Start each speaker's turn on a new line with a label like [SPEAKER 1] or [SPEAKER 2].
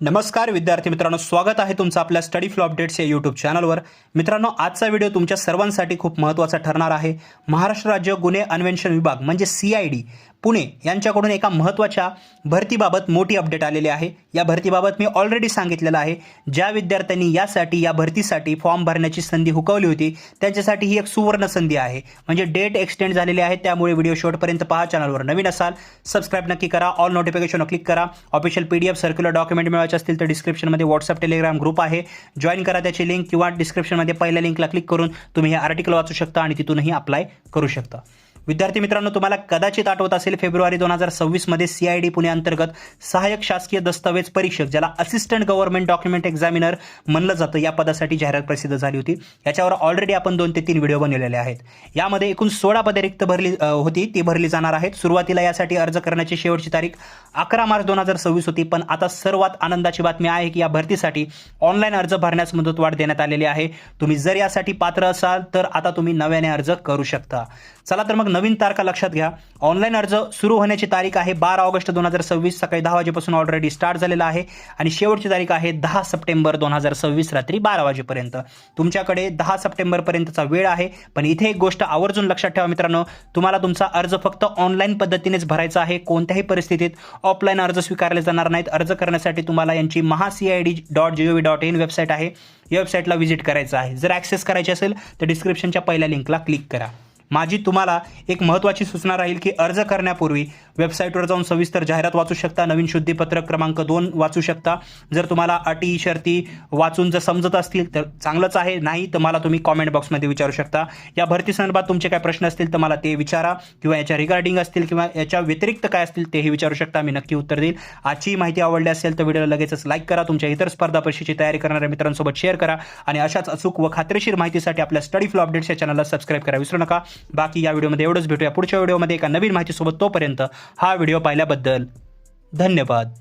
[SPEAKER 1] नमस्कार विद्यार्थी मित्रांनो, स्वागत आहे तुमचं आपल्या स्टडी फ्लो अपडेट्स या यूट्यूब चॅनलवर। मित्रांनो, आजचा व्हिडिओ तुमच्या सर्वांसाठी खूप महत्त्वाचा ठरणार आहे। महाराष्ट्र राज्य गुन्हे अन्वेषण विभाग म्हणजे CID पुणे यांच्याकडून एका महत्त्वाच्या भरतीबाबत मोठी अपडेट आलेली आहे। या भरतीबाबत मी ऑलरेडी सांगितलेलं आहे। ज्या विद्यार्थ्यांनी या भरतीसाठी फॉर्म भरण्याची संधी हुकवली होती त्यांच्यासाठी ही एक सुवर्ण संधी आहे। म्हणजे डेट एक्सटेंड झालेली आहे, त्यामुळे व्हिडिओ शेवटपर्यंत पहा। चॅनलवर नवीन असाल सबस्क्राइब नक्की करा, ऑल नोटिफिकेशन क्लिक करा। ऑफिशियल PDF सर्क्युलर डॉक्युमेंट मिळवायचे असतील तर डिस्क्रिप्शनमध्ये WhatsApp टेलिग्राम ग्रुप आहे, जॉइन करा त्याची लिंक, किंवा डिस्क्रिप्शनमध्ये पहिल्या लिंकला क्लिक करून तुम्ही हे आर्टिकल वाचू शकता आणि तिथूनही अप्लाय करू शकता। विद्यार्थी मित्रांनो, तुम्हाला कदाचित आठवत असेल फेब्रुवारी 2026 मध्ये CID पुणे अंतर्गत सहाय्यक शासकीय दस्तावेज परीक्षक, ज्याला असिस्टंट गव्हर्नमेंट डॉक्युमेंट एक्झामिनर म्हणलं जातं, या पदासाठी जाहिरात प्रसिद्ध झाली होती। याच्यावर ऑलरेडी आपण 2 ते 3 व्हिडिओ बनवलेले आहेत। यामध्ये एकूण 16 पदे रिक्त ती भरली जाणार आहेत। सुरुवातीला यासाठी अर्ज करण्याची शेवटची तारीख 11 मार्च 2026 होती, पण आता सर्वात आनंदाची बातमी आहे की या भरतीसाठी ऑनलाईन अर्ज भरण्यास मुदतवाढ देण्यात आलेली आहे। तुम्ही जर यासाठी पात्र असाल तर आता तुम्ही नव्याने अर्ज करू शकता। चला तर मग नवीन तारखा लक्षात घ्या। ऑनलाईन अर्ज सुरू होण्याची तारीख आहे 12 ऑगस्ट 2026 सकाळी 10 वाजेपासून ऑलरेडी स्टार्ट झालेला आहे, आणि शेवटची तारीख आहे 10 सप्टेंबर 2026 रात्री 12 वाजेपर्यंत। तुमच्याकडे 10 सप्टेंबर पर्यंतचा वेळ आहे। पण इथे एक गोष्ट आवर्जून लक्षात ठेवा मित्रांनो, तुम्हाला तुमचा अर्ज फक्त ऑनलाईन पद्धतीनेच भरायचा आहे। कोणत्याही परिस्थितीत ऑफलाईन अर्ज स्वीकारले जाणार नाहीत। अर्ज करण्यासाठी तुम्हाला यांची mahacid.gov.in वेबसाईट आहे, या वेबसाईटला व्हिजिट करायचं आहे। जर ॲक्सेस करायचे असेल तर डिस्क्रिप्शनच्या पहिल्या लिंकला क्लिक करा। माझी तुम्हाला एक महत्त्वाची सूचना राहील की अर्ज करण्यापूर्वी वेबसाईटवर जाऊन सविस्तर जाहिरात वाचू शकता, नवीन शुद्धीपत्रक क्रमांक 2 वाचू शकता। जर तुम्हाला अटी शर्ती वाचून जर समजत असतील तर चांगलंच आहे, नाही तर मला तुम्ही कॉमेंट बॉक्समध्ये विचारू शकता। या भरती संदर्भात तुमचे काय प्रश्न असतील तर मला ते विचारा, किंवा याच्या रिगार्डिंग असतील किंवा याच्या व्यतिरिक्त काय असतील तेही विचारू शकता, मी नक्की उत्तर देईल। आजची माहिती आवडली असेल तर व्हिडिओला लगेचच लाईक करा, तुमच्या इतर स्पर्धा परीक्षेची तयारी करणाऱ्या मित्रांसोबत शेअर करा, आणि अशाच अचूक व खात्रीशीर माहितीसाठी आपल्या स्टडी फ्लो अपडेट्स या चॅनलला सबस्क्राइब करा विसरू नका। बाकी या व्हिडिओमध्ये एवढंच, भेटूया पुढच्या व्हिडिओमध्ये एका नवीन माहितीसोबत। तोपर्यंत हा व्हिडिओ पाहिल्याबद्दल धन्यवाद।